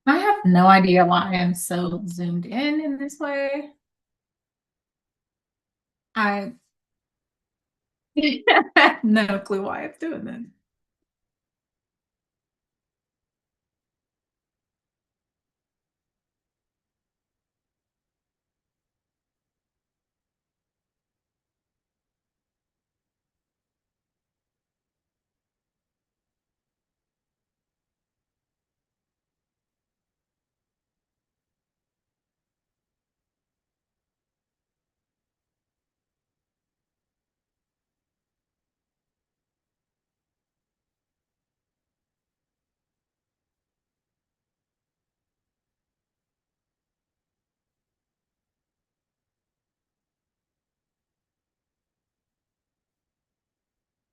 I have no idea why I'm so zoomed in this way. I have no clue why it's doing this.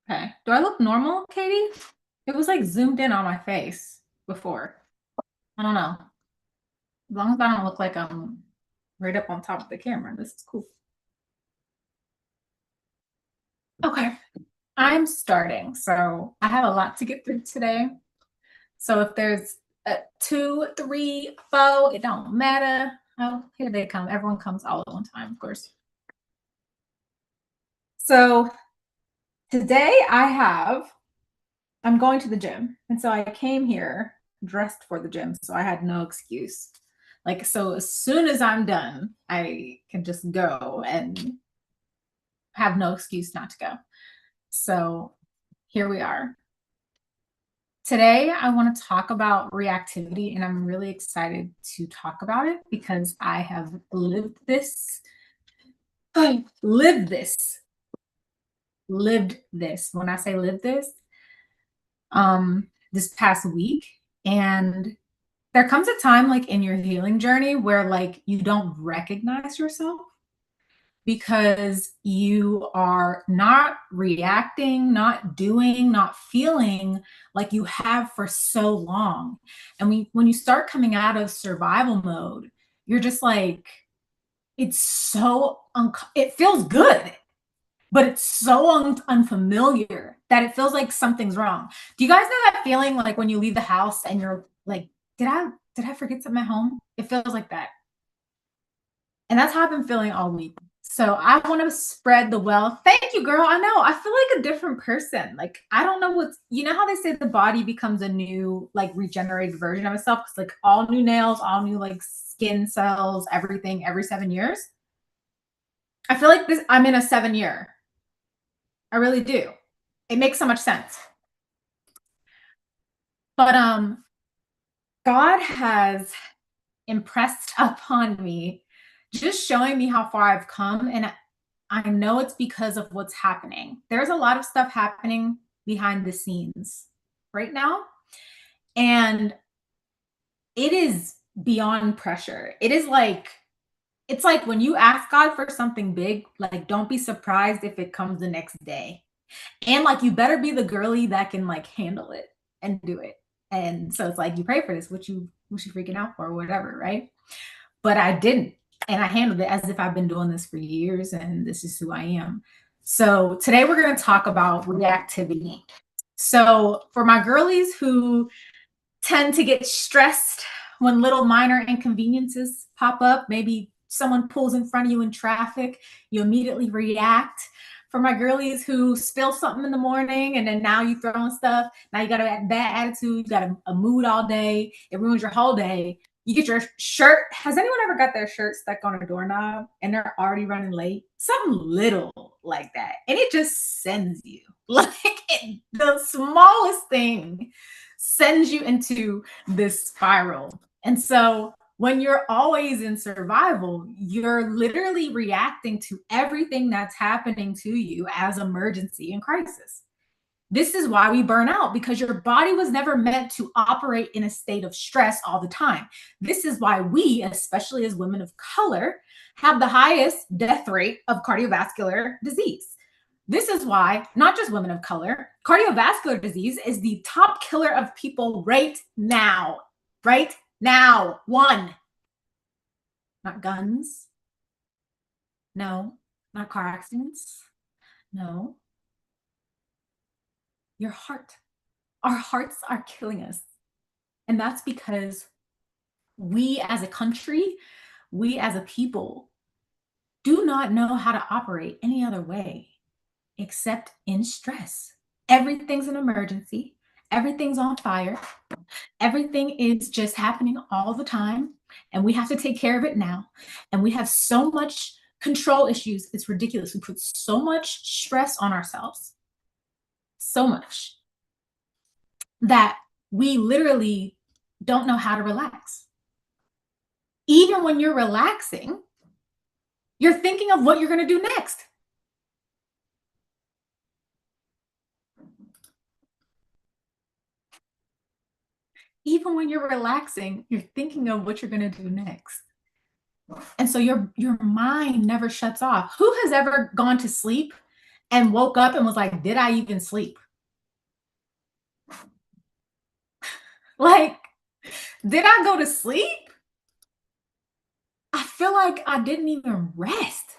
Okay. Do I look normal, Katie? It was like zoomed in on my face before. I don't know. As long as I don't look like I'm right up on top of the camera, this is cool. Okay. I'm starting. So I have a lot to get through today. So if there's a two, three, four, it don't matter. Oh, here they come. Everyone comes all at one time, of course. So today I'm going to the gym. And so I came here dressed for the gym. So I had no excuse. Like, so as soon as I'm done, I can just go and have no excuse not to go. So here we are. Today, I want to talk about reactivity, and I'm really excited to talk about it because I have lived this, lived this, lived this. When I say lived this past week, and there comes a time like in your healing journey where like you don't recognize yourself because you are not reacting, not doing, not feeling like you have for so long. And when you start coming out of survival mode, you're just like, it's so, it feels good, but it's so unfamiliar that it feels like something's wrong. Do you guys know that feeling like when you leave the house and you're like, did I forget something at home? It feels like that. And that's how I've been feeling all week. So I want to spread the wealth. Thank you, girl. I know. I feel like a different person. Like I don't know what's. You know how they say the body becomes a new, like regenerated version of itself. Because like all new nails, all new like skin cells, everything every 7 years. I feel like this. I'm in a 7 year. I really do. It makes so much sense. But God has impressed upon me, just showing me how far I've come, and I know it's because of what's happening. There's a lot of stuff happening behind the scenes right now, and it is beyond pressure. It's like when you ask God for something big, like don't be surprised if it comes the next day. And like you better be the girly that can like handle it and do it. And so it's like you pray for this, what you freaking out for or whatever, right? But I didn't. And I handled it as if I've been doing this for years and this is who I am. So today we're going to talk about reactivity. So for my girlies who tend to get stressed when little minor inconveniences pop up, maybe someone pulls in front of you in traffic, you immediately react. For my girlies who spill something in the morning and then now you throwing stuff, now you got a bad attitude, you got a mood all day, it ruins your whole day. You get your shirt. Has anyone ever got their shirt stuck on a doorknob and they're already running late? Something little like that. And it just sends you like the smallest thing sends you into this spiral. And so when you're always in survival, you're literally reacting to everything that's happening to you as emergency and crisis. This is why we burn out because your body was never meant to operate in a state of stress all the time. This is why we, especially as women of color, have the highest death rate of cardiovascular disease. This is why, not just women of color, cardiovascular disease is the top killer of people right now. Right now. One, not guns. No, not car accidents. No, your heart. Our hearts are killing us. And that's because We as a country, we as a people do not know how to operate any other way except in stress. Everything's an emergency, everything's on fire, everything is just happening all the time, and we have to take care of it now. And we have so much control issues. It's ridiculous. We put so much stress on ourselves, so much that we literally don't know how to relax. Even when you're relaxing, you're thinking of what you're going to do next. Even when you're relaxing, you're thinking of what you're going to do next. And so your mind never shuts off. Who has ever gone to sleep and woke up and was like, "Did I even sleep?" Like, did I go to sleep? I feel like I didn't even rest.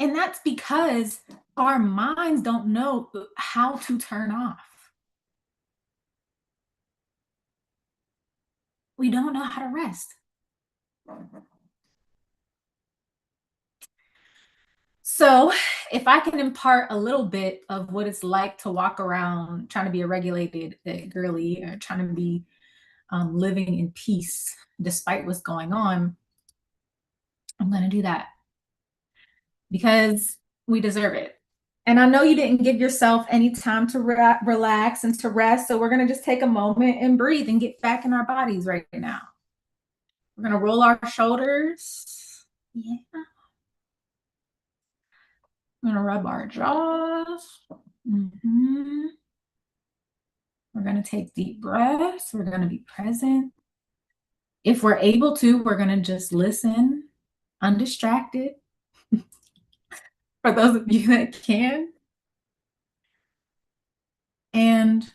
And that's because our minds don't know how to turn off. We don't know how to rest. So, if I can impart a little bit of what it's like to walk around trying to be a regulated girly, or trying to be living in peace despite what's going on, I'm going to do that because we deserve it. And I know you didn't give yourself any time to relax and to rest. So we're going to just take a moment and breathe and get back in our bodies right now. We're going to roll our shoulders. Yeah. We're going to rub our jaws. Mm-hmm. We're going to take deep breaths. We're going to be present. If we're able to, we're going to just listen undistracted. For those of you that can. And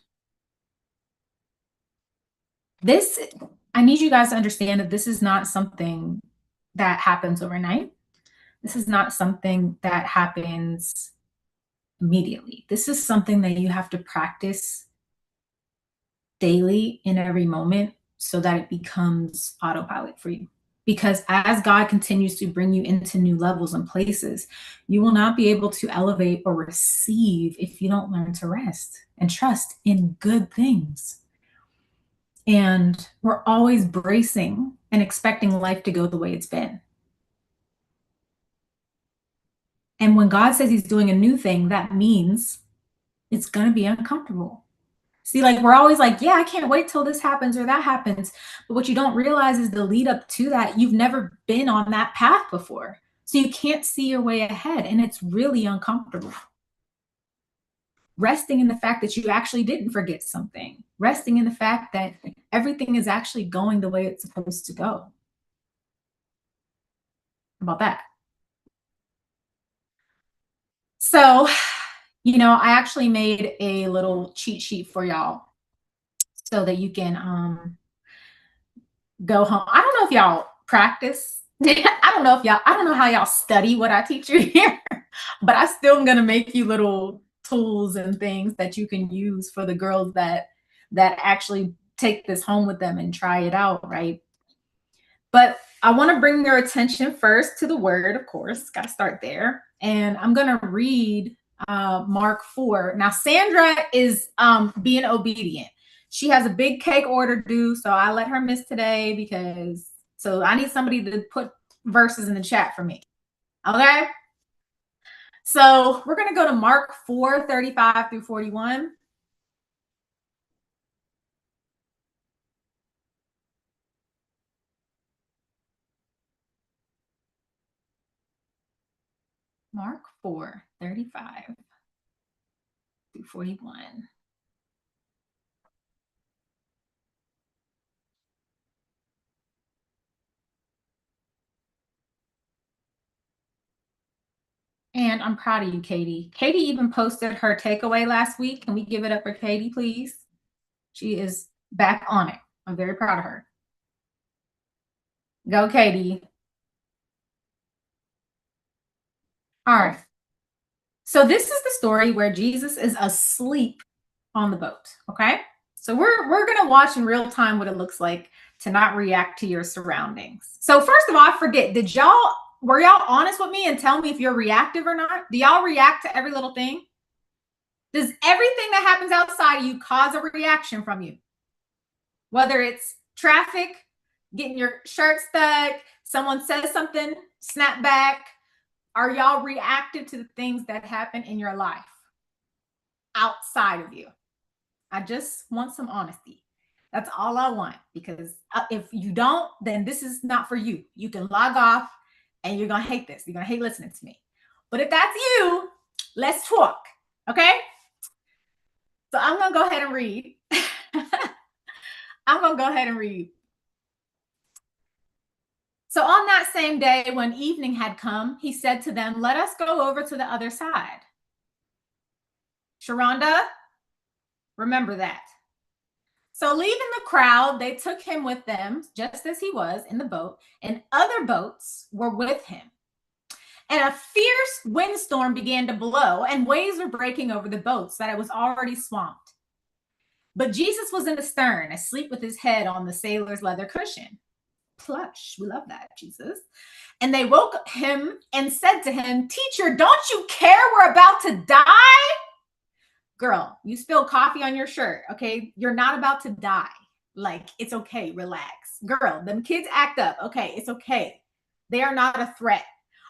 this, I need you guys to understand that this is not something that happens overnight. This is not something that happens immediately. This is something that you have to practice daily in every moment so that it becomes autopilot for you. Because as God continues to bring you into new levels and places, you will not be able to elevate or receive if you don't learn to rest and trust in good things. And we're always bracing and expecting life to go the way it's been. And when God says he's doing a new thing, that means it's going to be uncomfortable. See, like we're always like, yeah, I can't wait till this happens or that happens. But what you don't realize is the lead up to that, you've never been on that path before. So you can't see your way ahead. And it's really uncomfortable. Resting in the fact that you actually didn't forget something. Resting in the fact that everything is actually going the way it's supposed to go. How about that? So, I actually made a little cheat sheet for y'all so that you can go home. I don't know if y'all practice. I don't know how y'all study what I teach you here, but I still am gonna make you little tools and things that you can use for the girls that actually take this home with them and try it out, right? But I want to bring your attention first to the word, of course, got to start there. And I'm going to read Mark 4. Now, Sandra is being obedient. She has a big cake order due, so I let her miss today so I need somebody to put verses in the chat for me. Okay? So we're going to go to Mark 4:35 through 41. Mark 4:35 through 41. And I'm proud of you, Katie. Katie even posted her takeaway last week. Can we give it up for Katie, please? She is back on it. I'm very proud of her. Go, Katie. All right. So this is the story where Jesus is asleep on the boat. Okay. So we're gonna watch in real time what it looks like to not react to your surroundings. So first of all, I forget, were y'all honest with me and tell me if you're reactive or not? Do y'all react to every little thing? Does everything that happens outside of you cause a reaction from you? Whether it's traffic, getting your shirt stuck, someone says something, snap back. Are y'all reactive to the things that happen in your life outside of you? I just want some honesty. That's all I want, because if you don't, then this is not for you. You can log off and you're going to hate this. You're going to hate listening to me. But if that's you, let's talk. Okay? So I'm going to go ahead and read. I'm going to go ahead and read. So on that same day, when evening had come, he said to them, "Let us go over to the other side." Sharonda, remember that. So leaving the crowd, they took him with them, just as he was in the boat, and other boats were with him. And a fierce windstorm began to blow, and waves were breaking over the boat, so that it was already swamped. But Jesus was in the stern, asleep with his head on the sailor's leather cushion. Plush, we love that, Jesus. And they woke him and said to him, "Teacher, don't you care we're about to die?" Girl, you spilled coffee on your shirt, okay? You're not about to die. Like, it's okay, relax. Girl, them kids act up. Okay, it's okay. They are not a threat.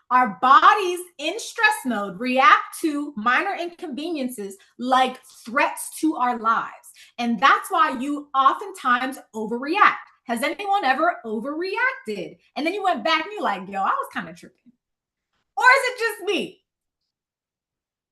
Our bodies in stress mode react to minor inconveniences like threats to our lives. And that's why you oftentimes overreact. Has anyone ever overreacted? And then you went back and you're like, yo, I was kind of tripping. Or is it just me?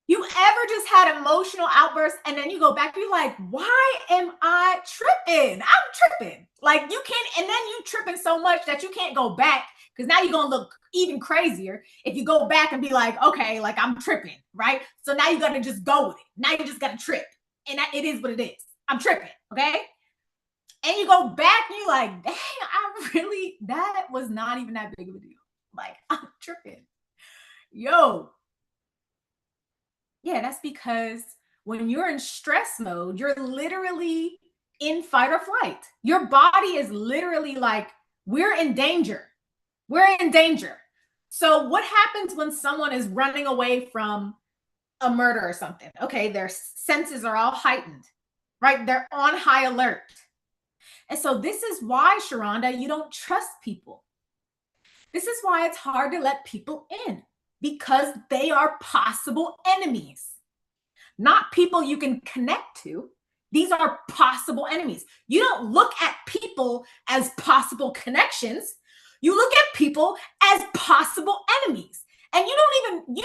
You ever just had emotional outbursts and then you go back and you're like, why am I tripping? I'm tripping. Like, you can't, and then you tripping so much that you can't go back, because now you're going to look even crazier if you go back and be like, okay, like I'm tripping, right? So now you got to just go with it. Now you just got to trip. And it is what it is. I'm tripping, okay? And you go back and you're like, dang, that was not even that big of a deal. Like, I'm tripping. Yo. Yeah, that's because when you're in stress mode, you're literally in fight or flight. Your body is literally like, we're in danger. We're in danger. So what happens when someone is running away from a murder or something? Okay, their senses are all heightened, right? They're on high alert. And so this is why, Sharonda, you don't trust people. This is why it's hard to let people in, because they are possible enemies, not people you can connect to. These are possible enemies. You don't look at people as possible connections. You look at people as possible enemies. And you don't even,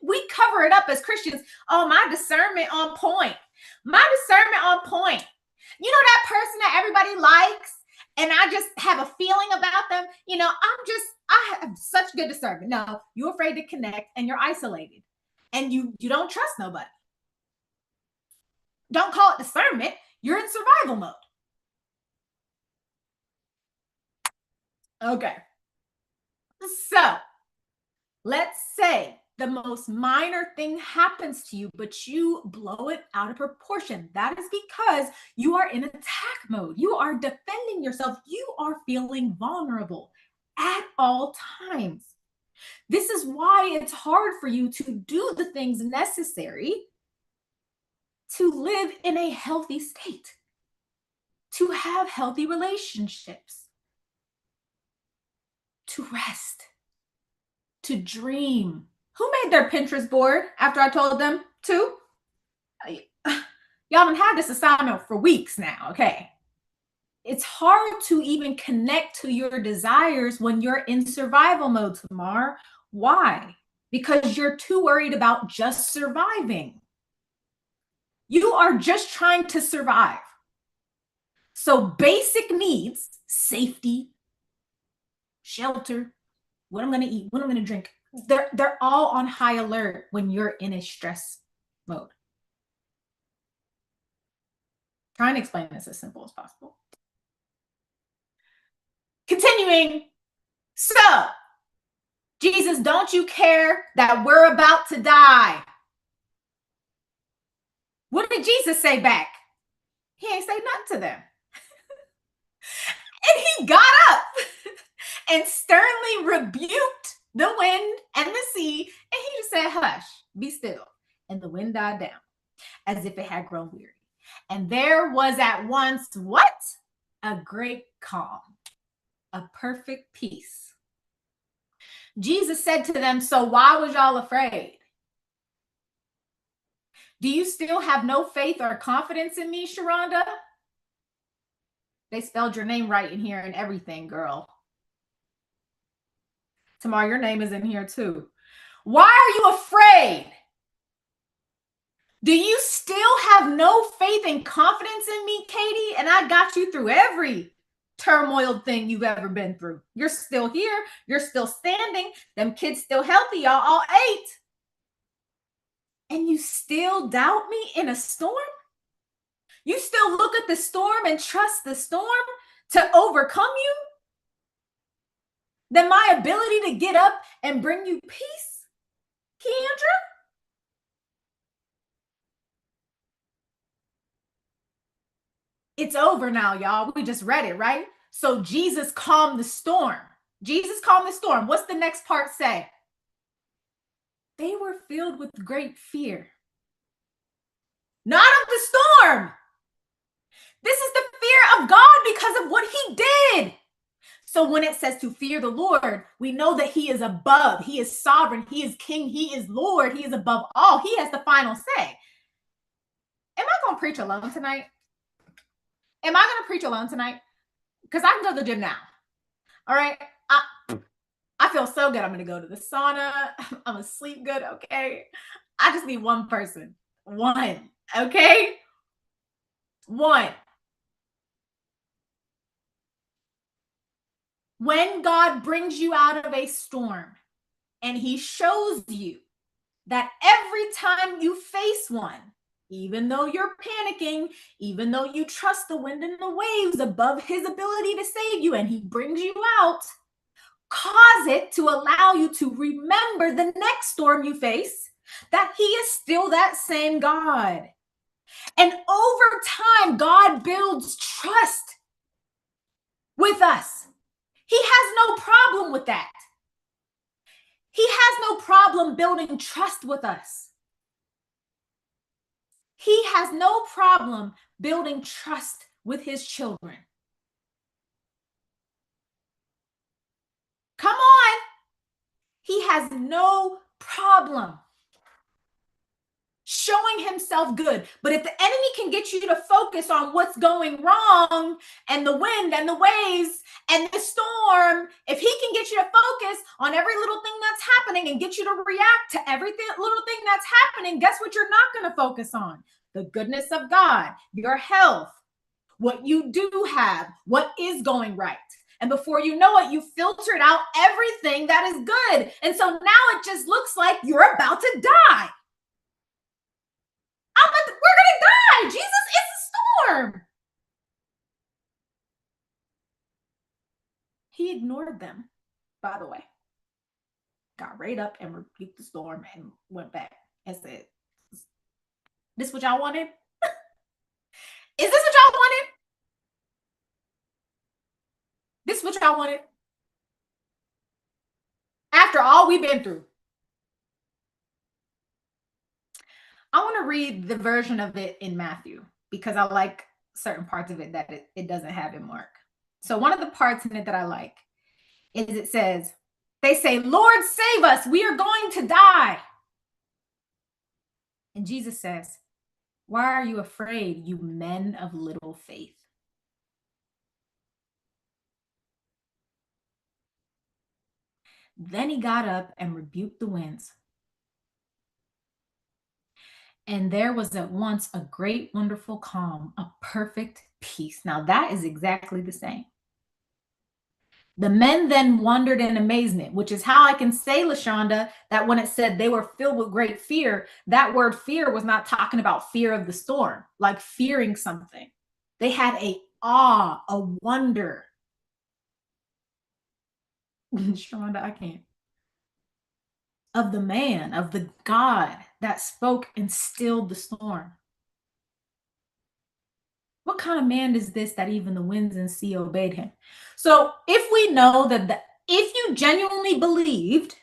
we cover it up as Christians. Oh, my discernment on point. My discernment on point. You know that person that everybody likes, and I just have a feeling about them? You know, I have such good discernment. No, you're afraid to connect and you're isolated. And you don't trust nobody. Don't call it discernment. You're in survival mode. Okay. So let's say the most minor thing happens to you, but you blow it out of proportion. That is because you are in attack mode. You are defending yourself. You are feeling vulnerable at all times. This is why it's hard for you to do the things necessary to live in a healthy state, to have healthy relationships, to rest, to dream. Who made their Pinterest board after I told them to? Y'all done had this assignment for weeks now, okay? It's hard to even connect to your desires when you're in survival mode, Tamar. Why? Because you're too worried about just surviving. You are just trying to survive. So basic needs, safety, shelter, what I'm going to eat, what I'm going to drink, they're all on high alert when you're in a stress mode. Trying to explain this as simple as possible. Continuing. So, Jesus, don't you care that we're about to die? What did Jesus say back? He ain't say nothing to them. And he got up and sternly rebuked the wind and the sea. And he just said, hush, be still. And the wind died down as if it had grown weary. And there was at once what? A great calm, a perfect peace. Jesus said to them, so why was y'all afraid? Do you still have no faith or confidence in me, Sharonda? They spelled your name right in here and everything, girl. Tamar, your name is in here too. Why are you afraid? Do you still have no faith and confidence in me, Katie? And I got you through every turmoil thing you've ever been through. You're still here. You're still standing. Them kids still healthy. Y'all all ate. And you still doubt me in a storm? You still look at the storm and trust the storm to overcome you? Then my ability to get up and bring you peace, Keandra? It's over now, y'all. We just read it, right? So Jesus calmed the storm. Jesus calmed the storm. What's the next part say? They were filled with great fear. Not of the storm. This is the fear of God because of what he did. So when it says to fear the Lord, we know that he is above. He is sovereign. He is king. He is Lord. He is above all. He has the final say. Am I going to preach alone tonight? Am I going to preach alone tonight? Because I can go to the gym now. All right. I feel so good. I'm going to go to the sauna. I'm going to sleep good. Okay. I just need one person. One. Okay. One. When God brings you out of a storm and he shows you that every time you face one, even though you're panicking, even though you trust the wind and the waves above his ability to save you, and he brings you out, cause it to allow you to remember the next storm you face, that he is still that same God. And over time, God builds trust with us. He has no problem with that. He has no problem building trust with us. He has no problem building trust with his children. Come on. He has no problem showing himself good. But if the enemy can get you to focus on what's going wrong and the wind and the waves and the storm, if he can get you to focus on every little thing that's happening and get you to react to every little thing that's happening, guess what you're not going to focus on? The goodness of God, your health, what you do have, what is going right. And before you know it, you filtered out everything that is good. And so now it just looks like you're about to die. We're going to die. Jesus, it's a storm. He ignored them, by the way. Got right up and rebuked the storm and went back and said, this what y'all wanted? Is this what y'all wanted? This what y'all wanted? After all we've been through. I want to read the version of it in Matthew because I like certain parts of it that it doesn't have in Mark. So one of the parts in it that I like is it says, they say, Lord, save us. We are going to die. And Jesus says, why are you afraid, you men of little faith? Then he got up and rebuked the winds. And there was at once a great, wonderful calm, a perfect peace. Now that is exactly the same. The men then wondered in amazement, which is how I can say, LaShonda, that when it said they were filled with great fear, that word fear was not talking about fear of the storm, like fearing something. They had a awe, a wonder. Shonda, I can't. Of the man, of the God that spoke and stilled the storm. What kind of man is this that even the winds and sea obeyed him? So if we know if you genuinely believed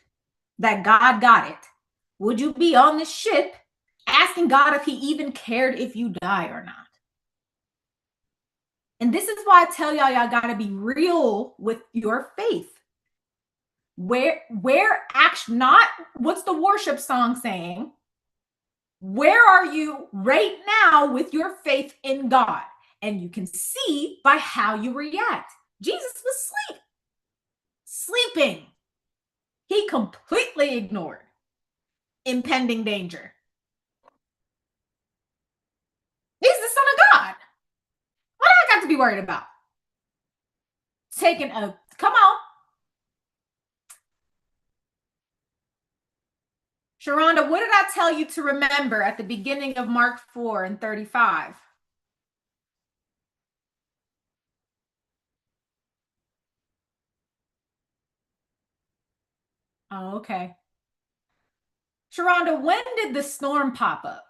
that God got it, would you be on the ship asking God if he even cared if you die or not? And this is why I tell y'all got to be real with your faith. Where action, not what's the worship song saying? Where are you right now with your faith in God? And you can see by how you react. Jesus was sleeping. He completely ignored impending danger. He's the Son of God. What do I got to be worried about? Taking a, come on. Sharonda, what did I tell you to remember at the beginning of Mark 4 and 35? Oh, okay. Sharonda, when did the storm pop up?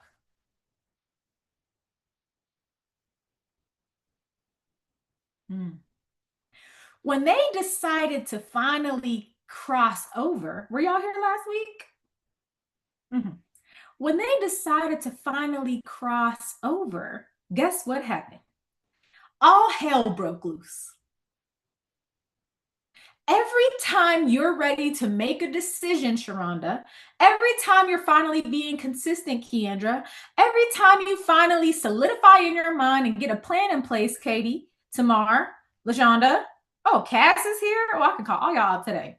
When they decided to finally cross over, were y'all here last week? Mm-hmm. When they decided to finally cross over, guess what happened? All hell broke loose. Every time you're ready to make a decision, Sharonda, every time you're finally being consistent, Keandra, every time you finally solidify in your mind and get a plan in place, Katie, Tamar, LaShonda, oh, Cass is here. Oh, I can call all y'all today.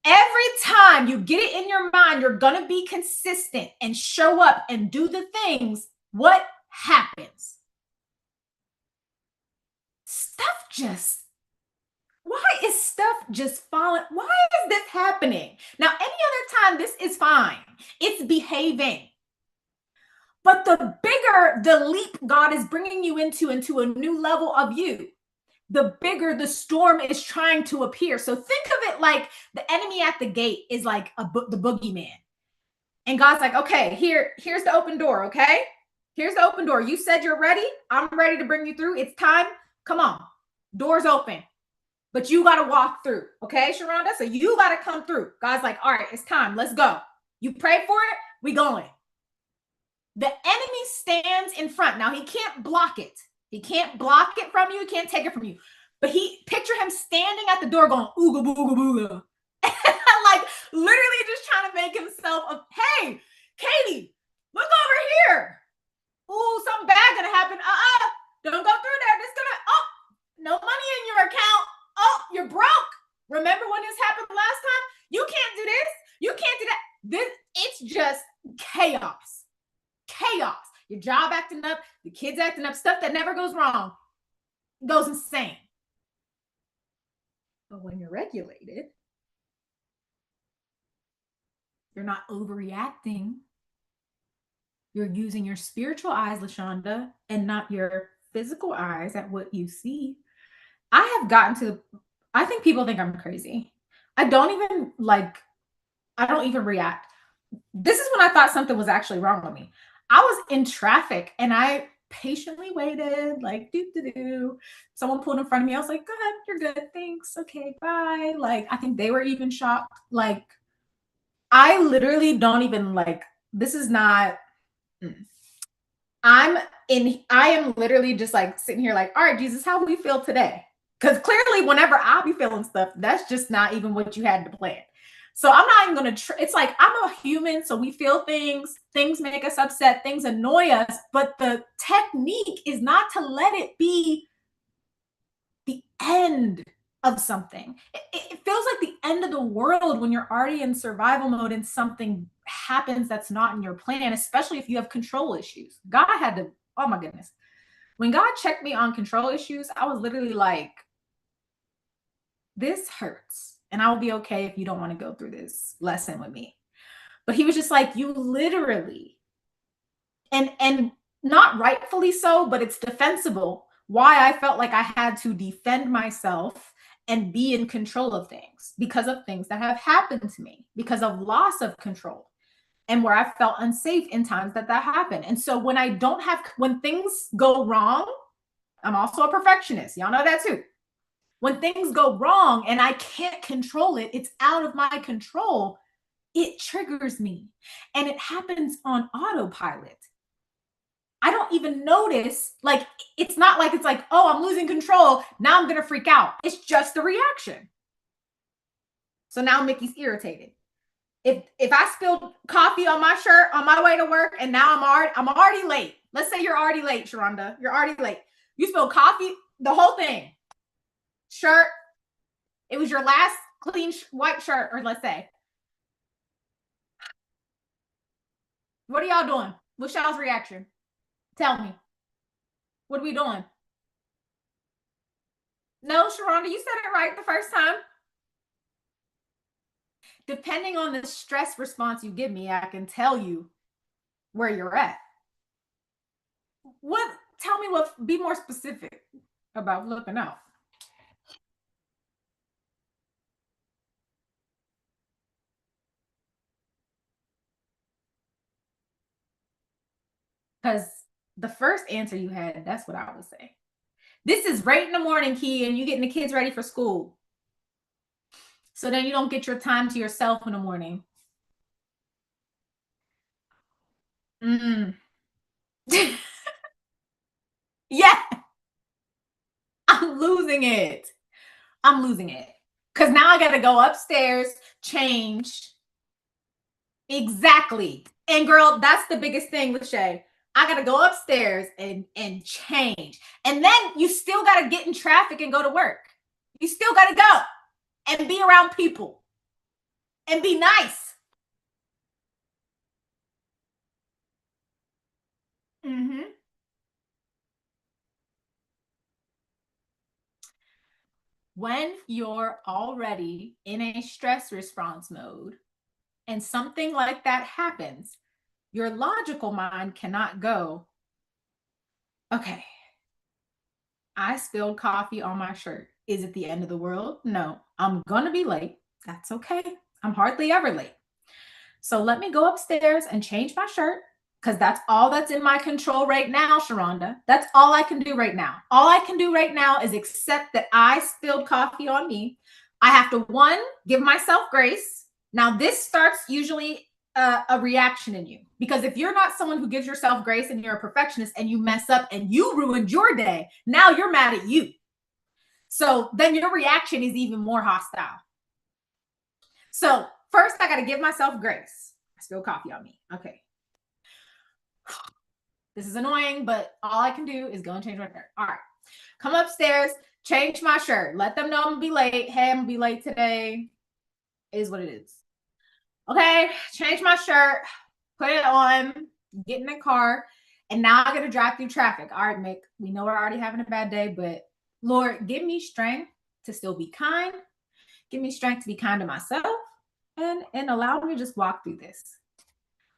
Every time you get it in your mind, you're going to be consistent and show up and do the things. What happens? Stuff just, why is stuff just falling? Why is this happening? Now, any other time, this is fine. It's behaving. But the bigger the leap God is bringing you into a new level of you, the bigger the storm is trying to appear. So think of it like the enemy at the gate is like the boogeyman. And God's like, okay, here's the open door, okay? Here's the open door. You said you're ready. I'm ready to bring you through. It's time. Come on. Door's open. But you got to walk through, okay, Sharonda? So you got to come through. God's like, all right, it's time. Let's go. You pray for it. We going. The enemy stands in front. Now, he can't block it. He can't block it from you. He can't take it from you. But picture him standing at the door going, ooga booga booga. Like literally just trying to make himself hey, Katie, look over here. Ooh, something bad gonna happen. Don't go through there. This gonna, no money in your account. Oh, you're broke. Remember when this happened last time? You can't do this. You can't do that. It's just chaos. Chaos. Your job acting up, the kids acting up, stuff that never goes wrong goes insane. But when you're regulated, you're not overreacting. You're using your spiritual eyes, LaShonda, and not your physical eyes at what you see. I have gotten to, I think people think I'm crazy. I don't even react. This is when I thought something was actually wrong with me. I was in traffic and I patiently waited, like, do. Someone pulled in front of me. I was like, go ahead, you're good. Thanks. Okay, bye. Like, I think they were even shocked. Like, I literally don't even this is not, I am literally just like sitting here like, all right, Jesus, how do we feel today? Because clearly whenever I be feeling stuff, that's just not even what you had to plan. So I'm not even going to, it's like, I'm a human. So we feel things make us upset, things annoy us. But the technique is not to let it be the end of something. It feels like the end of the world when you're already in survival mode and something happens that's not in your plan, especially if you have control issues. God had to, oh my goodness. When God checked me on control issues, I was literally like, this hurts. And I will be okay if you don't want to go through this lesson with me. But he was just like, you literally, and not rightfully so, but it's defensible why I felt like I had to defend myself and be in control of things because of things that have happened to me, because of loss of control, and where I felt unsafe in times that happened. And so when things go wrong, I'm also a perfectionist. Y'all know that too. When things go wrong and I can't control it, it's out of my control, it triggers me. And it happens on autopilot. I don't even notice. Like, it's not like it's like, oh, I'm losing control. Now I'm going to freak out. It's just a reaction. So now Mickey's irritated. If I spilled coffee on my shirt on my way to work and now I'm already late. Let's say you're already late, Sharonda. You're already late. You spilled coffee, the whole thing. Shirt. It was your last clean white shirt, or let's say. What are y'all doing? What's y'all's reaction? Tell me. What are we doing? No, Sharonda, you said it right the first time. Depending on the stress response you give me, I can tell you where you're at. What? Tell me what, be more specific about flipping out. Because the first answer you had, that's what I would say. This is right in the morning, Key, and you getting the kids ready for school. So then you don't get your time to yourself in the morning. Yeah, I'm losing it. I'm losing it. Because now I got to go upstairs, change. Exactly. And girl, that's the biggest thing with Shay. I got to go upstairs and change. And then you still got to get in traffic and go to work. You still got to go and be around people and be nice. Mm-hmm. When you're already in a stress response mode and something like that happens, your logical mind cannot go, okay, I spilled coffee on my shirt. Is it the end of the world? No, I'm going to be late. That's okay. I'm hardly ever late. So let me go upstairs and change my shirt because that's all that's in my control right now, Sharonda. That's all I can do right now. All I can do right now is accept that I spilled coffee on me. I have to, one, give myself grace. Now, this starts usually a reaction in you because if you're not someone who gives yourself grace and you're a perfectionist and you mess up and you ruined your day, now you're mad at you. So then your reaction is even more hostile. So first, I got to give myself grace. I spill coffee on me. Okay. This is annoying, but all I can do is go and change my shirt. All right. Come upstairs, change my shirt. Let them know I'm going to be late. Hey, I'm going to be late today. It is what it is. Okay. Change my shirt, put it on, get in the car, and now I got to drive through traffic. All right, Mick, we know we're already having a bad day, but Lord, give me strength to still be kind. Give me strength to be kind to myself and allow me to just walk through this.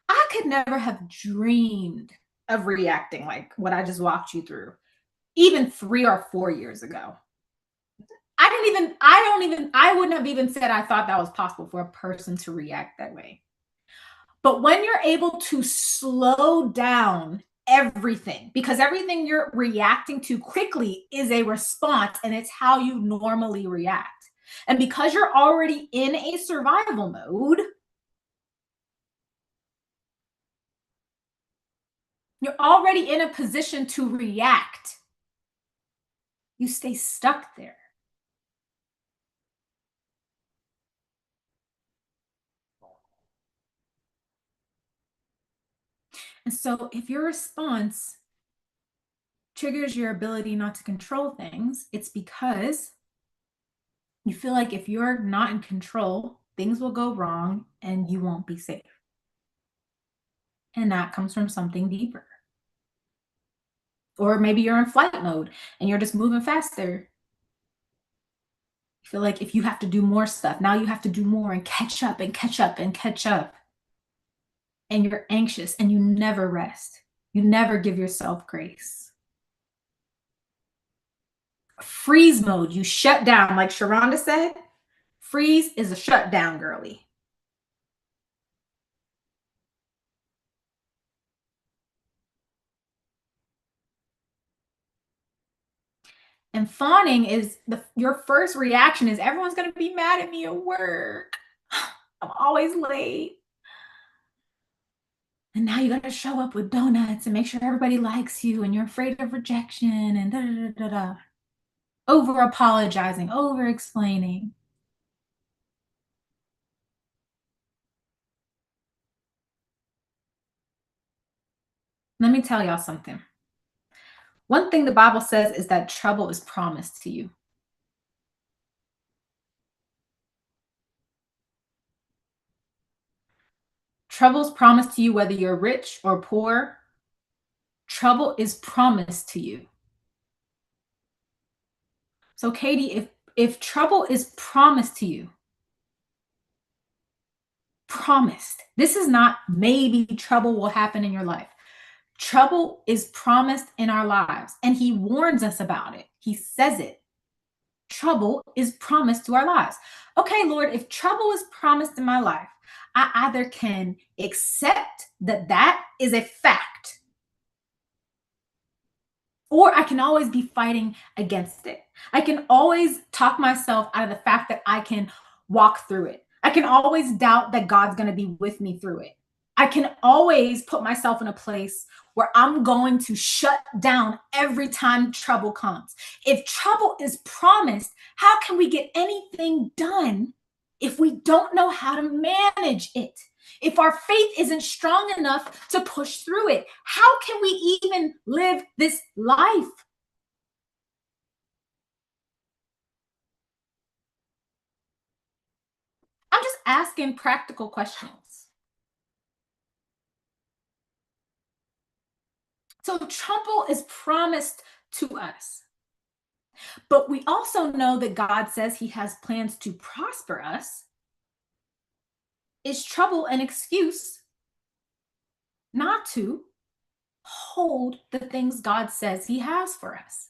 I could never have dreamed of reacting like what I just walked you through, even 3 or 4 years ago. I wouldn't have even said I thought that was possible for a person to react that way. But when you're able to slow down everything, because everything you're reacting to quickly is a response and it's how you normally react. And because you're already in a survival mode, you're already in a position to react. You stay stuck there. And so if your response triggers your ability not to control things, it's because you feel like if you're not in control, things will go wrong and you won't be safe. And that comes from something deeper. Or maybe you're in flight mode and you're just moving faster. You feel like if you have to do more stuff, now you have to do more and catch up and catch up and catch up. And you're anxious and you never rest. You never give yourself grace. Freeze mode, you shut down. Like Sharonda said, freeze is a shutdown, girly. And fawning is your first reaction is everyone's going to be mad at me at work. I'm always late. And now you got to show up with donuts and make sure everybody likes you and you're afraid of rejection and da da da da da. Over apologizing, over explaining. Let me tell y'all something. One thing the Bible says is that trouble is promised to you. Trouble's promised to you whether you're rich or poor. Trouble is promised to you. So Katie, if trouble is promised to you, promised. This is not maybe trouble will happen in your life. Trouble is promised in our lives, and he warns us about it. He says it. Trouble is promised to our lives. Okay, Lord, if trouble is promised in my life, I either can accept that that is a fact, or I can always be fighting against it. I can always talk myself out of the fact that I can walk through it. I can always doubt that God's going to be with me through it. I can always put myself in a place where I'm going to shut down every time trouble comes. If trouble is promised, how can we get anything done if we don't know how to manage it? If our faith isn't strong enough to push through it, how can we even live this life? I'm just asking practical questions. So trouble is promised to us. But we also know that God says he has plans to prosper us. Is trouble an excuse not to hold the things God says he has for us?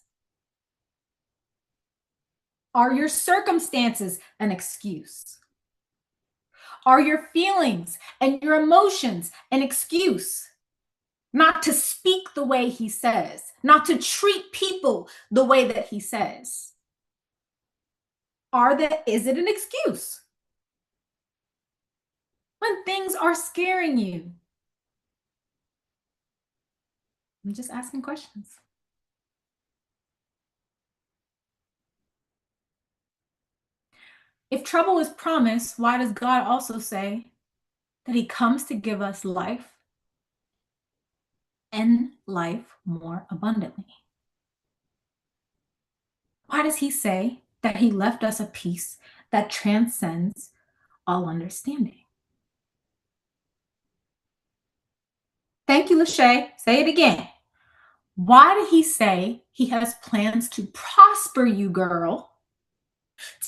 Are your circumstances an excuse? Are your feelings and your emotions an excuse not to speak the way he says, not to treat people the way that he says? Is it an excuse? When things are scaring you. I'm just asking questions. If trouble is promised, why does God also say that he comes to give us life and life more abundantly? Why does he say that he left us a peace that transcends all understanding? Thank you, Lachey. Say it again. Why did he say he has plans to prosper you, girl?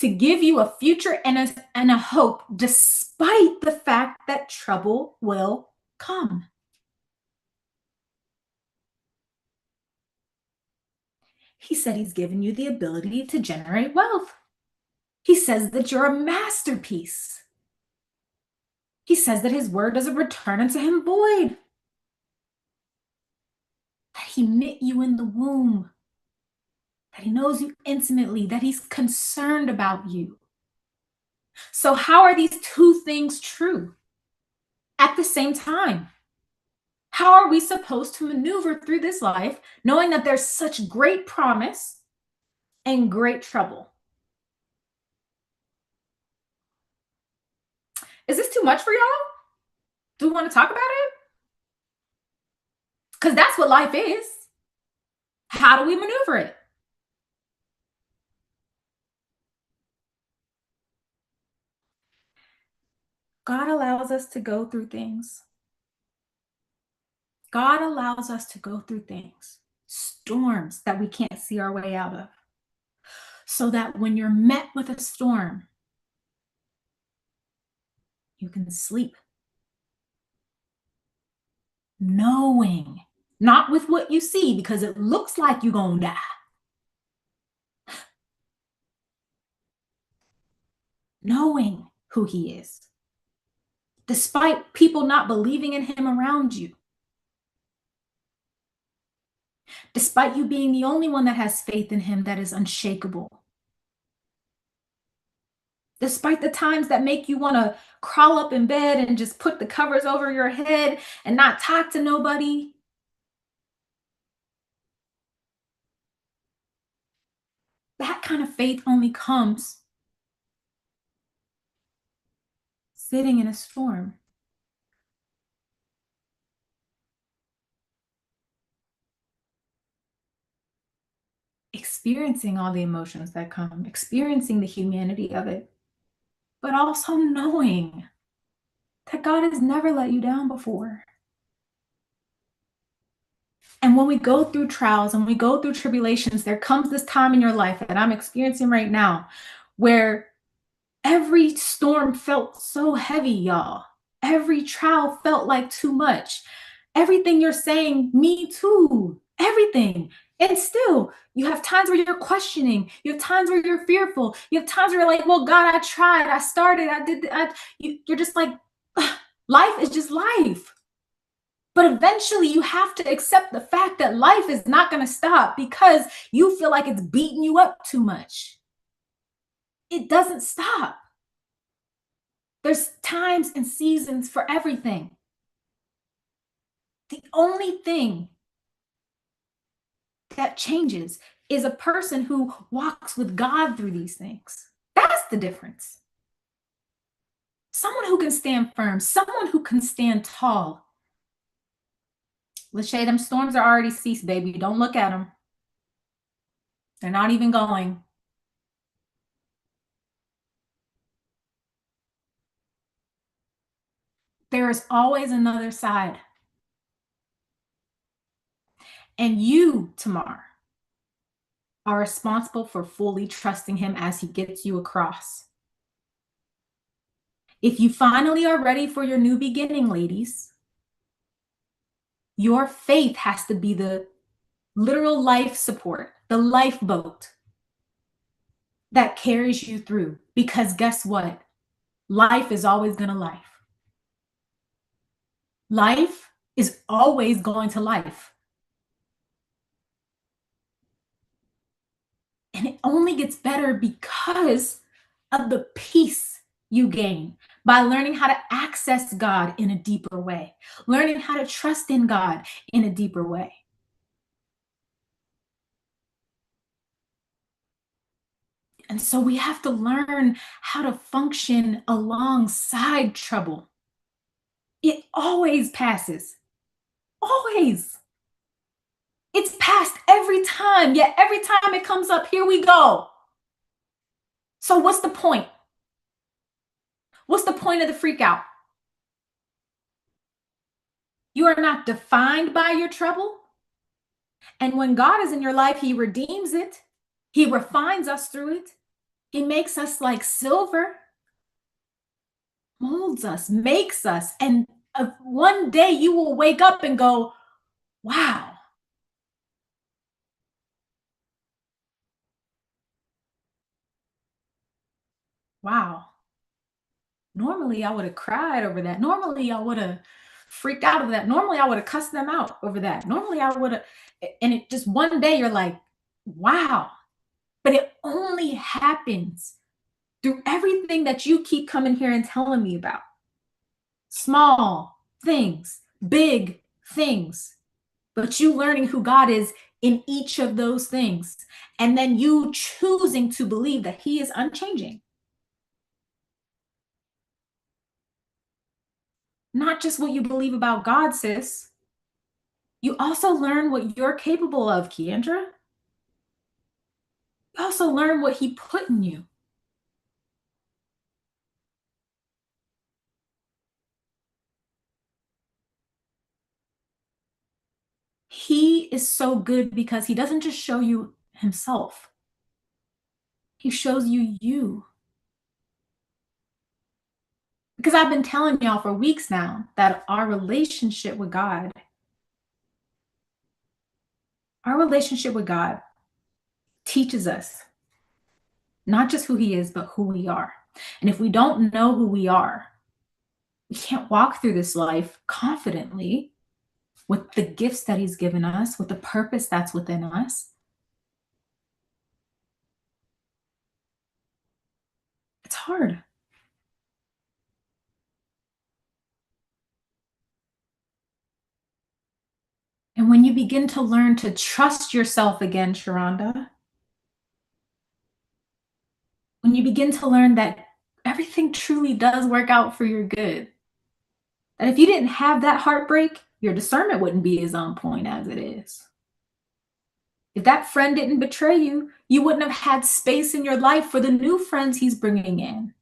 To give you a future and a hope despite the fact that trouble will come. He said he's given you the ability to generate wealth. He says that you're a masterpiece. He says that his word doesn't return unto him void. That he knit you in the womb. That he knows you intimately. That he's concerned about you. So how are these two things true at the same time? How are we supposed to maneuver through this life knowing that there's such great promise and great trouble? Is this too much for y'all? Do we want to talk about it? Because that's what life is. How do we maneuver it? God allows us to go through things. God allows us to go through things, storms that we can't see our way out of, so that when you're met with a storm, you can sleep. Knowing, not with what you see, because it looks like you're going to die. Knowing who he is, despite people not believing in him around you. despite you being the only one that has faith in him that is unshakable. Despite the times that make you want to crawl up in bed and just put the covers over your head and not talk to nobody. That kind of faith only comes sitting in a storm, experiencing all the emotions that come, experiencing the humanity of it, but also knowing that God has never let you down before. And when we go through trials and we go through tribulations, there comes this time in your life that I'm experiencing right now where every storm felt so heavy, y'all. Every trial felt like too much. Everything you're saying, me too. Everything. And still, you have times where you're questioning. You have times where you're fearful. You have times where you're like, well, God, I tried. I started. I did. You're just like, life is just life. But eventually, you have to accept the fact that life is not going to stop because you feel like it's beating you up too much. It doesn't stop. There's times and seasons for everything. The only thing that changes is a person who walks with God through these things. That's the difference. Someone who can stand firm, someone who can stand tall. Lachey, them storms are already ceased, baby. Don't look at them. They're not even going. There is always another side. And you, Tamar, are responsible for fully trusting him as he gets you across. If you finally are ready for your new beginning, ladies, your faith has to be the literal life support, the lifeboat that carries you through. Because guess what? Life is always going to life. Life is always going to life. And it only gets better because of the peace you gain by learning how to access God in a deeper way, learning how to trust in God in a deeper way. And so we have to learn how to function alongside trouble. It always passes. Always. It's passed every time, yet every time it comes up, here we go. So what's the point? What's the point of the freak out? You are not defined by your trouble. And when God is in your life, he redeems it. He refines us through it. He makes us like silver, molds us, makes us. And one day you will wake up and go, wow. Wow. Normally I would have cried over that. Normally I would have freaked out over that. Normally I would have cussed them out over that. Normally I would have, and it just one day you're like, wow. But it only happens through everything that you keep coming here and telling me about. Small things, big things, but you learning who God is in each of those things. And then you choosing to believe that he is unchanging. Not just what you believe about God, sis. You also learn what you're capable of, Keandra. You also learn what he put in you. He is so good because he doesn't just show you himself. He shows you you. Because I've been telling y'all for weeks now that our relationship with God teaches us not just who he is, but who we are. And if we don't know who we are, we can't walk through this life confidently with the gifts that he's given us, with the purpose that's within us. It's hard. And when you begin to learn to trust yourself again, Sharonda, when you begin to learn that everything truly does work out for your good, that if you didn't have that heartbreak, your discernment wouldn't be as on point as it is. If that friend didn't betray you, you wouldn't have had space in your life for the new friends he's bringing in.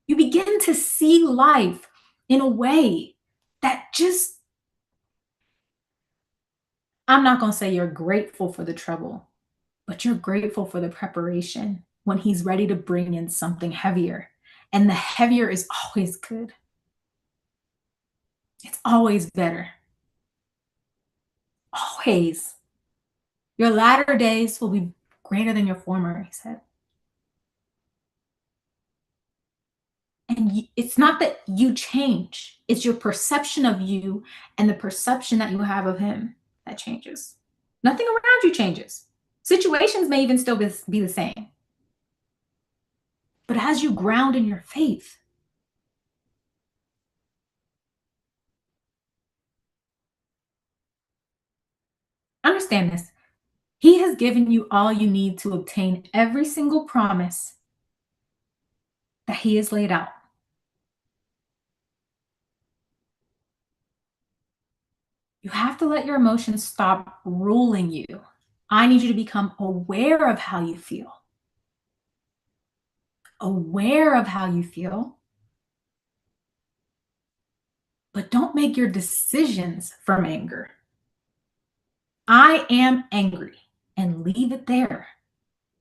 You begin to see life in a way that just, I'm not going to say you're grateful for the trouble, but you're grateful for the preparation when he's ready to bring in something heavier. And the heavier is always good. It's always better. Always. Your latter days will be greater than your former, he said. And it's not that you change, it's your perception of you and the perception that you have of him that changes. Nothing around you changes. Situations may even still be the same. But as you ground in your faith, understand this. He has given you all you need to obtain every single promise that he has laid out. You have to let your emotions stop ruling you. I need you to become aware of how you feel. Aware of how you feel. But don't make your decisions from anger. I am angry, and leave it there.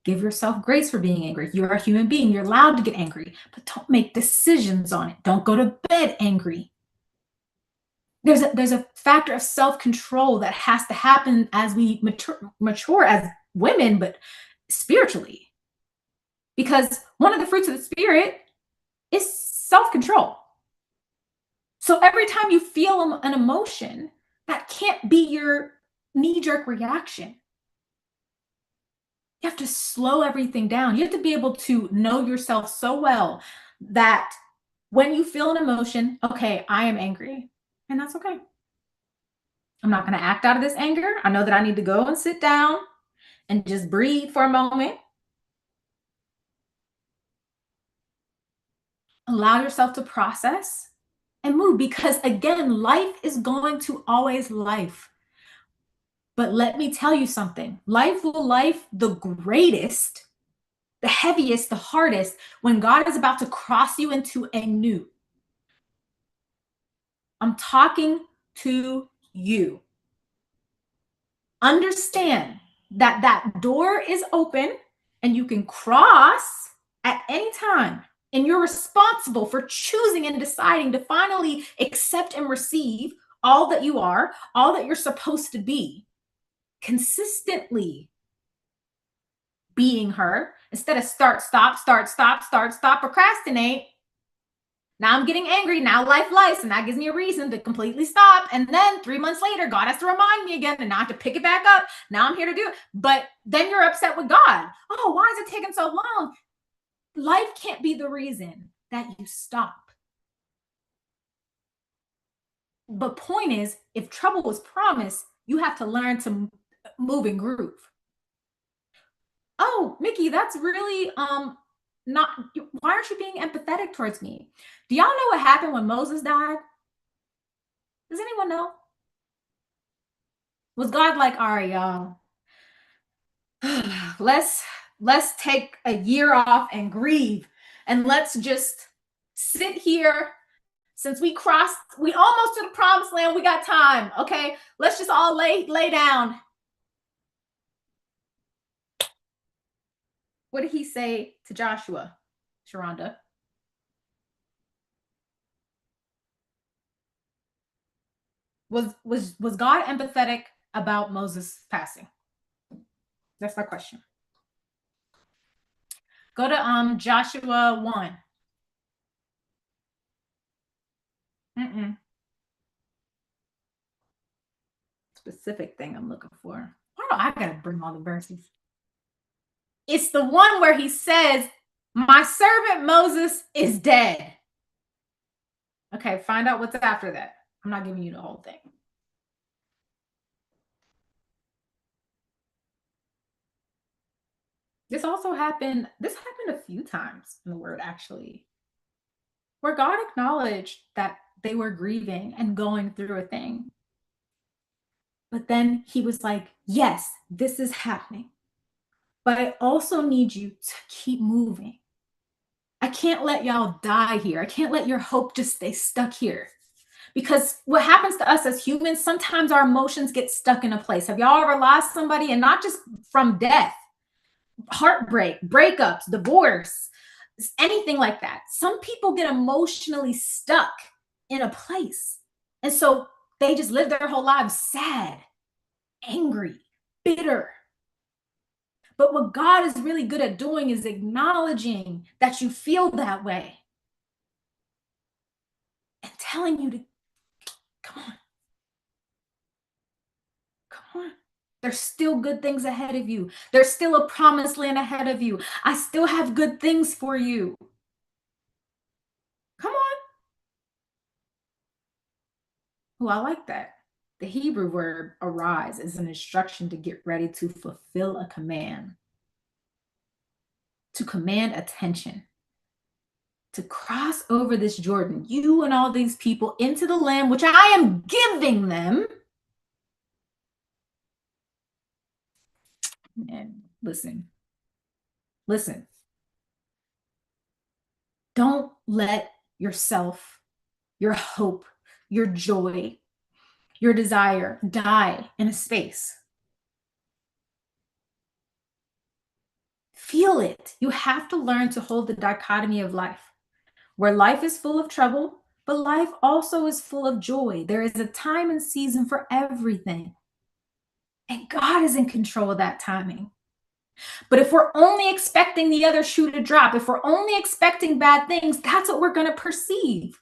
Give yourself grace for being angry. You're a human being. You're allowed to get angry, but don't make decisions on it. Don't go to bed angry. There's a factor of self-control that has to happen as we mature as women, but spiritually. Because one of the fruits of the spirit is self-control. So every time you feel an emotion, that can't be your knee-jerk reaction. You have to slow everything down. You have to be able to know yourself so well that when you feel an emotion, okay, I am angry, and that's okay. I'm not going to act out of this anger. I know that I need to go and sit down and just breathe for a moment. Allow yourself to process and move, because again, life is going to always life. But let me tell you something. Life will life the greatest, the heaviest, the hardest, when God is about to cross you into a new. I'm talking to you. Understand that that door is open and you can cross at any time. And you're responsible for choosing and deciding to finally accept and receive all that you are, all that you're supposed to be, consistently being her, instead of start, stop, procrastinate. Now I'm getting angry. Now life lies, and that gives me a reason to completely stop. And then 3 months later, God has to remind me again, and now I have to pick it back up. Now I'm here to do it. But then you're upset with God. Oh, why is it taking so long? Life can't be the reason that you stop. But point is, if trouble was promised, you have to learn to move and groove. Oh, Mickey, that's really not, why aren't you being empathetic towards me? Do y'all know what happened when Moses died? Does anyone know? Was God like, all right, y'all, let's take a year off and grieve, and let's just sit here, since we almost to the promised land, we got time, okay? Let's just all lay down. What did he say to Joshua, Sharonda? Was God empathetic about Moses passing? That's my question. Go to Joshua 1. Mm-mm. specific thing I'm looking for. Why do I gotta bring all the verses? It's the one where he says, "My servant Moses is dead." Okay, find out what's after that. I'm not giving you the whole thing. This happened a few times in the word actually, where God acknowledged that they were grieving and going through a thing. But then he was like, "Yes, this is happening. But I also need you to keep moving. I can't let y'all die here. I can't let your hope just stay stuck here." Because what happens to us as humans, sometimes our emotions get stuck in a place. Have y'all ever lost somebody, and not just from death, heartbreak, breakups, divorce, anything like that? Some people get emotionally stuck in a place. And so they just live their whole lives sad, angry, bitter. But what God is really good at doing is acknowledging that you feel that way and telling you to come on, come on. There's still good things ahead of you. There's still a promised land ahead of you. I still have good things for you. Come on. Oh, I like that. The Hebrew verb arise is an instruction to get ready to fulfill a command, to command attention, to cross over this Jordan, you and all these people, into the land which I am giving them. And listen, don't let yourself, your hope, your joy, your desire die in a space. Feel it. You have to learn to hold the dichotomy of life, where life is full of trouble, but life also is full of joy. There is a time and season for everything. And God is in control of that timing. But if we're only expecting the other shoe to drop, if we're only expecting bad things, that's what we're going to perceive.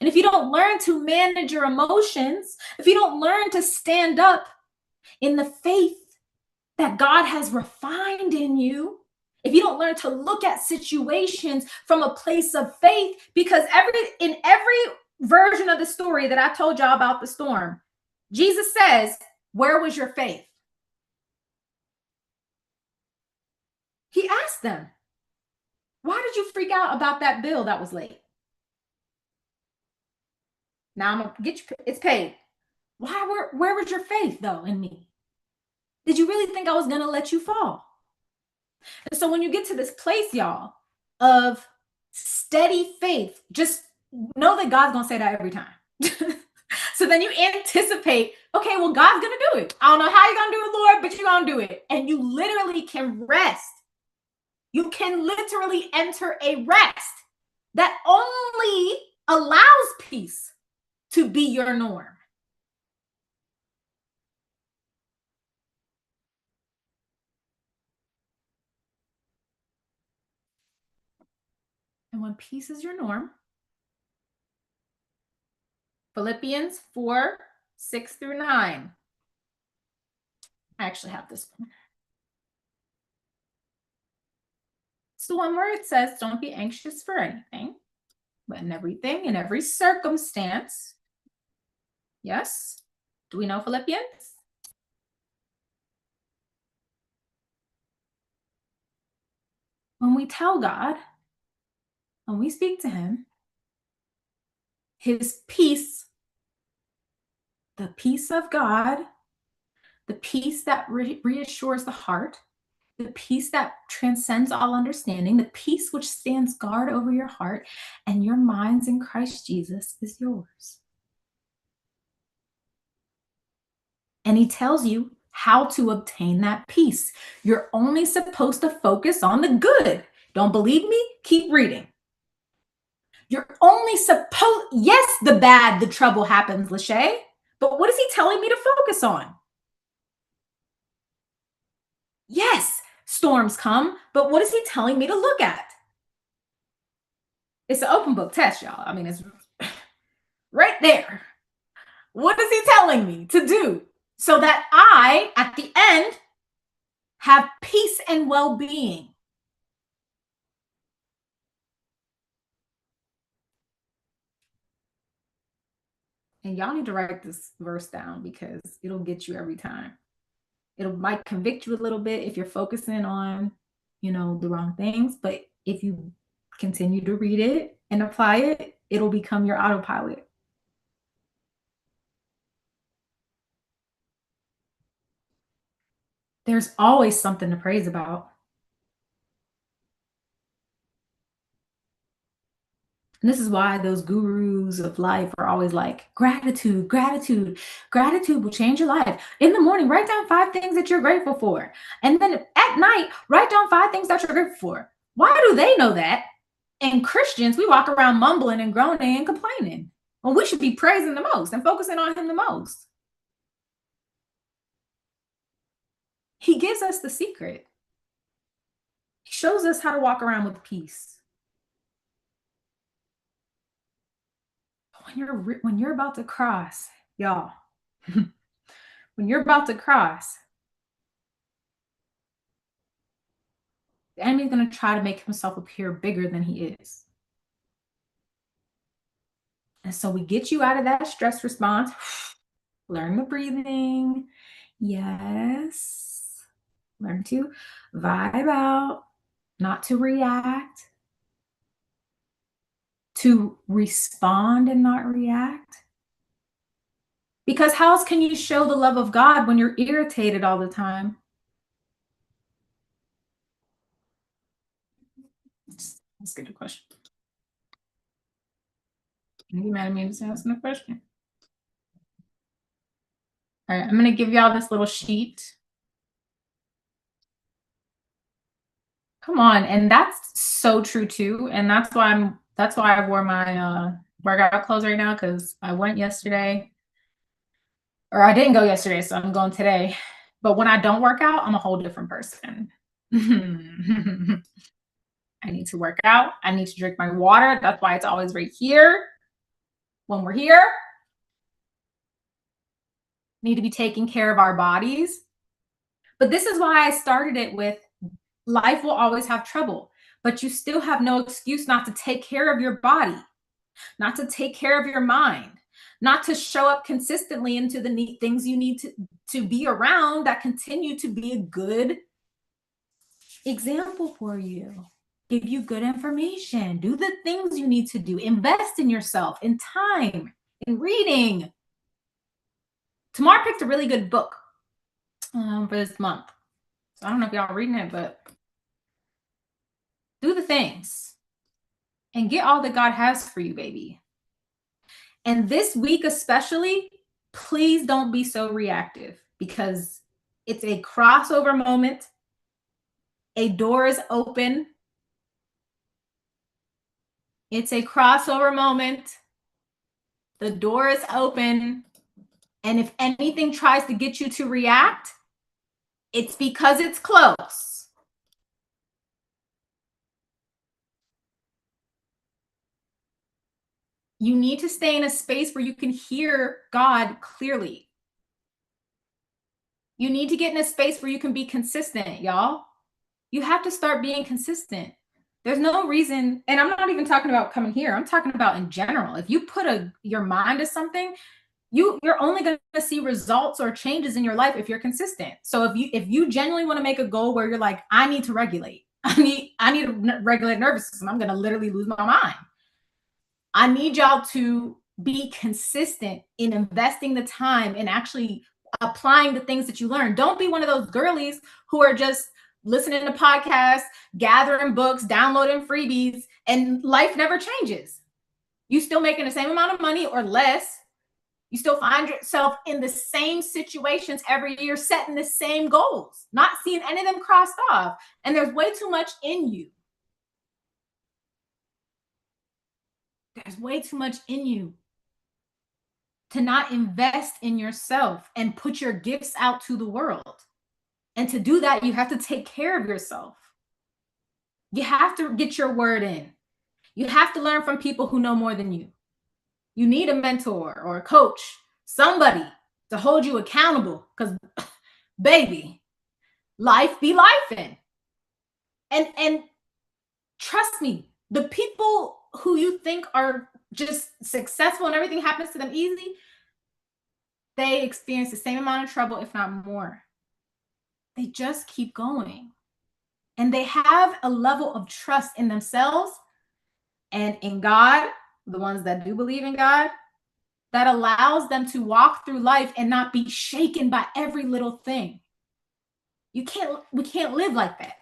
And if you don't learn to manage your emotions, if you don't learn to stand up in the faith that God has refined in you, if you don't learn to look at situations from a place of faith, because in every version of the story that I told y'all about the storm, Jesus says, "Where was your faith?" He asked them, "Why did you freak out about that bill that was late? Now I'm gonna get you, it's paid. Where was your faith though in me? Did you really think I was gonna let you fall?" And so when you get to this place, y'all, of steady faith, just know that God's gonna say that every time. So then you anticipate, okay, well, God's gonna do it. I don't know how you're gonna do it, Lord, but you're gonna do it. And you literally can rest. You can literally enter a rest that only allows peace to be your norm. And when peace is your norm, Philippians 4:6-9. I actually have this one. It's the one where it says, "Don't be anxious for anything, but in everything, in every circumstance." Yes? Do we know Philippians? When we tell God, when we speak to Him, His peace, the peace of God, the peace that reassures the heart, the peace that transcends all understanding, the peace which stands guard over your heart and your minds in Christ Jesus, is yours. And He tells you how to obtain that peace. You're only supposed to focus on the good. Don't believe me? Keep reading. You're only supposed, yes, the bad, the trouble happens, Lachey, but what is He telling me to focus on? Yes, storms come, but what is He telling me to look at? It's an open book test, y'all. I mean, it's right there. What is He telling me to do? so that I, at the end, have peace and well being. And y'all need to write this verse down because it'll get you every time. It might convict you a little bit if you're focusing on, the wrong things. But if you continue to read it and apply it, it'll become your autopilot. There's always something to praise about. And this is why those gurus of life are always like, gratitude, gratitude, gratitude will change your life. In the morning, write down 5 things that you're grateful for. And then at night, write down 5 things that you're grateful for. Why do they know that? And Christians, we walk around mumbling and groaning and complaining. Well, we should be praising the most and focusing on Him the most. He gives us the secret. He shows us how to walk around with peace. When you're about to cross, y'all, when you're about to cross, the enemy's going to try to make himself appear bigger than he is. And so we get you out of that stress response. Learn the breathing. Yes. Learn to vibe out, not to react, to respond and not react. Because how else can you show the love of God when you're irritated all the time? Let's get a question. Can you be mad at me just asking a question? All right, I'm going to give y'all this little sheet. Come on, and that's so true too, and that's why I wore my workout clothes right now because I went yesterday, or I didn't go yesterday, so I'm going today. But when I don't work out, I'm a whole different person. I need to work out. I need to drink my water. That's why it's always right here. When we're here, need to be taking care of our bodies. But this is why I started it with life will always have trouble, but you still have no excuse not to take care of your body, not to take care of your mind, not to show up consistently into the things you need to be around that continue to be a good example for you, give you good information, do the things you need to do, invest in yourself, in time, in reading. Tamar picked a really good book for this month. So I don't know if y'all are reading it, but do the things and get all that God has for you, baby. And this week especially, please don't be so reactive because it's a crossover moment. A door is open. It's a crossover moment. The door is open. And if anything tries to get you to react, it's because it's close. You need to stay in a space where you can hear God clearly. You need to get in a space where you can be consistent, y'all. You have to start being consistent. There's no reason, and I'm not even talking about coming here. I'm talking about in general. If you put your mind to something, you're only going to see results or changes in your life if you're consistent. So if you genuinely want to make a goal where you're like, I need to regulate, I need to regulate nervous system, I'm going to literally lose my mind. I need y'all to be consistent in investing the time and actually applying the things that you learn. Don't be one of those girlies who are just listening to podcasts, gathering books, downloading freebies, and life never changes. You still making the same amount of money or less. You still find yourself in the same situations every year, setting the same goals, not seeing any of them crossed off. And there's way too much in you. There's way too much in you to not invest in yourself and put your gifts out to the world. And to do that, you have to take care of yourself. You have to get your word in. You have to learn from people who know more than you. You need a mentor or a coach, somebody to hold you accountable. Because, baby, life be life in. And trust me, the people who you think are just successful and everything happens to them easy, they experience the same amount of trouble, if not more. They just keep going. And they have a level of trust in themselves and in God, the ones that do believe in God, that allows them to walk through life and not be shaken by every little thing. We can't live like that.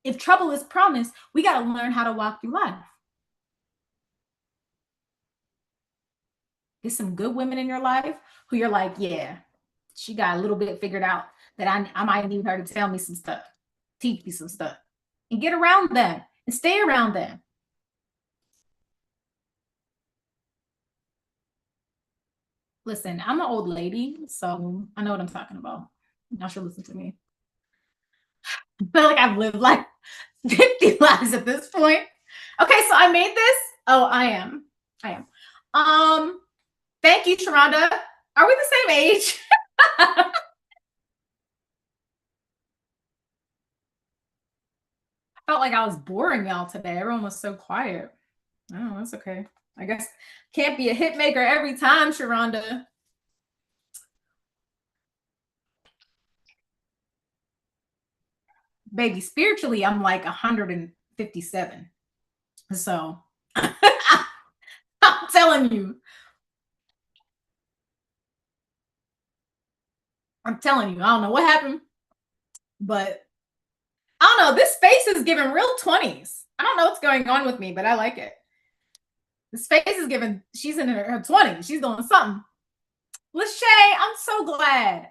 If trouble is promised, we got to learn how to walk through life. There's some good women in your life who you're like, yeah, she got a little bit figured out, that I might need her to tell me some stuff, teach me some stuff, and get around them and stay around them. Listen, I'm an old lady, so I know what I'm talking about. Y'all should listen to me. I feel like I've lived like 50 lives at this point. Okay, so I made this. Oh, I am. I am. Thank you, Sharonda. Are we the same age? I felt like I was boring y'all today. Everyone was so quiet. Oh, that's okay. I guess can't be a hit maker every time, Sharonda. Baby, spiritually, I'm like 157. So I'm telling you, I don't know what happened, but I don't know. This face is giving real 20s. I don't know what's going on with me, but I like it. This face is giving, she's in her 20s. She's doing something. Lachey, I'm so glad.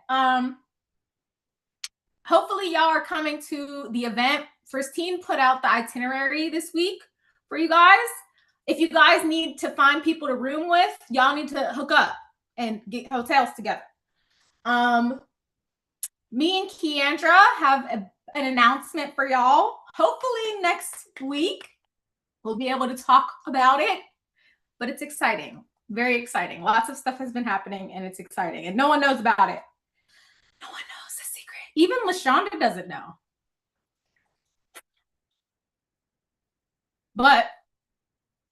Hopefully y'all are coming to the event. First Team put out the itinerary this week for you guys. If you guys need to find people to room with, y'all need to hook up and get hotels together. Me and Keandra have an announcement for y'all. Hopefully next week we'll be able to talk about it, but it's exciting. Very exciting. Lots of stuff has been happening and it's exciting and no one knows about it. No one knows the secret. Even LaShonda doesn't know. But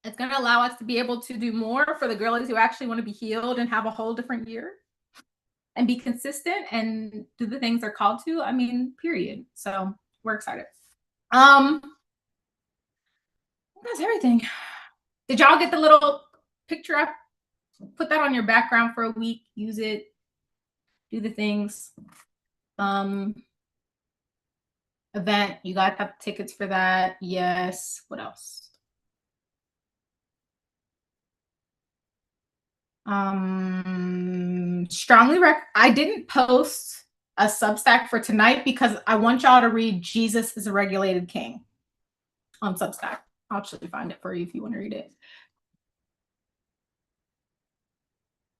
it's going to allow us to be able to do more for the girlies who actually want to be healed and have a whole different year and be consistent and do the things they're called to. I mean, period. So we're excited. That's everything. Did y'all get the little picture up? Put that on your background for a week. Use it. Do the things. Event. You guys have tickets for that. Yes. What else? Strongly I didn't post a Substack for tonight because I want y'all to read Jesus is a Regulated King on Substack. I'll actually find it for you if you want to read it.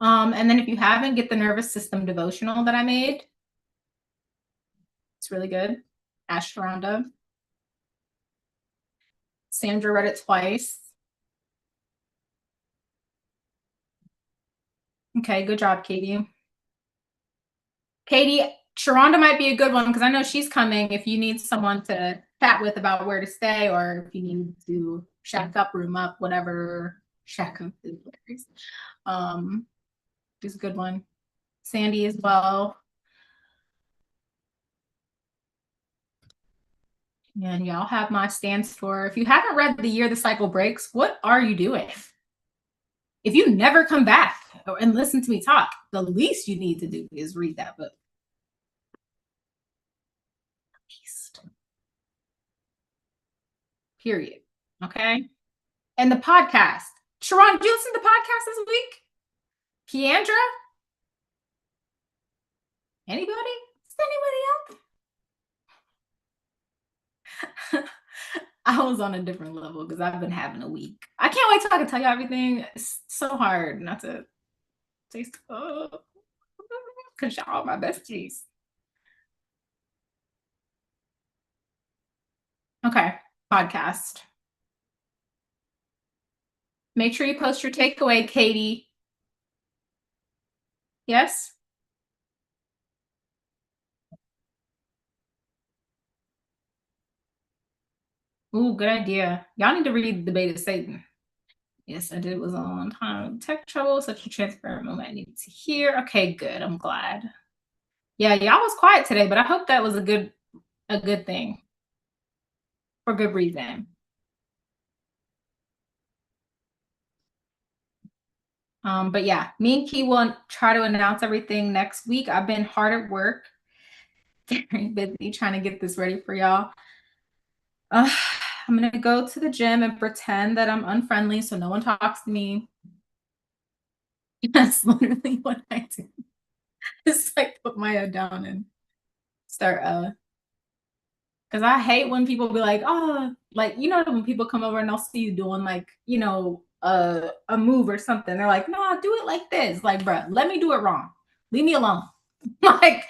And then if you haven't, get the nervous system devotional that I made. It's really good. Ash Sharonda. Sandra read it twice. Okay, good job, Katie. Katie, Sharonda might be a good one because I know she's coming if you need someone to chat with about where to stay or if you need to shack up, room up, whatever. Shack up is hilarious. She's a good one. Sandy as well. And y'all have my stance for, if you haven't read The Year the Cycle Breaks, what are you doing? If you never come back and listen to me talk, the least you need to do is read that book. Least. Period. Okay. And the podcast. Sharon, did you listen to the podcast this week? Keandra? Anybody? Is anybody out? I was on a different level because I've been having a week. I can't wait till I can tell you everything. It's so hard not to taste because y'all are my besties. Okay, podcast. Make sure you post your takeaway, Katie. Yes? Ooh, good idea. Y'all need to read The Bait of Satan. Yes, I did. It was a long time. Tech trouble, such a transparent moment I needed to hear. Okay, good. I'm glad. Yeah, y'all was quiet today, but I hope that was a good thing for good reason. But yeah, me and Key will try to announce everything next week. I've been hard at work, very busy trying to get this ready for y'all. Uh, I'm gonna go to the gym and pretend that I'm unfriendly so no one talks to me. That's literally what I do. Just like put my head down and start because I hate when people be like, oh, like when people come over and they'll see you doing like, a move or something. They're like, no, do it like this. Like, bruh, let me do it wrong. Leave me alone. Like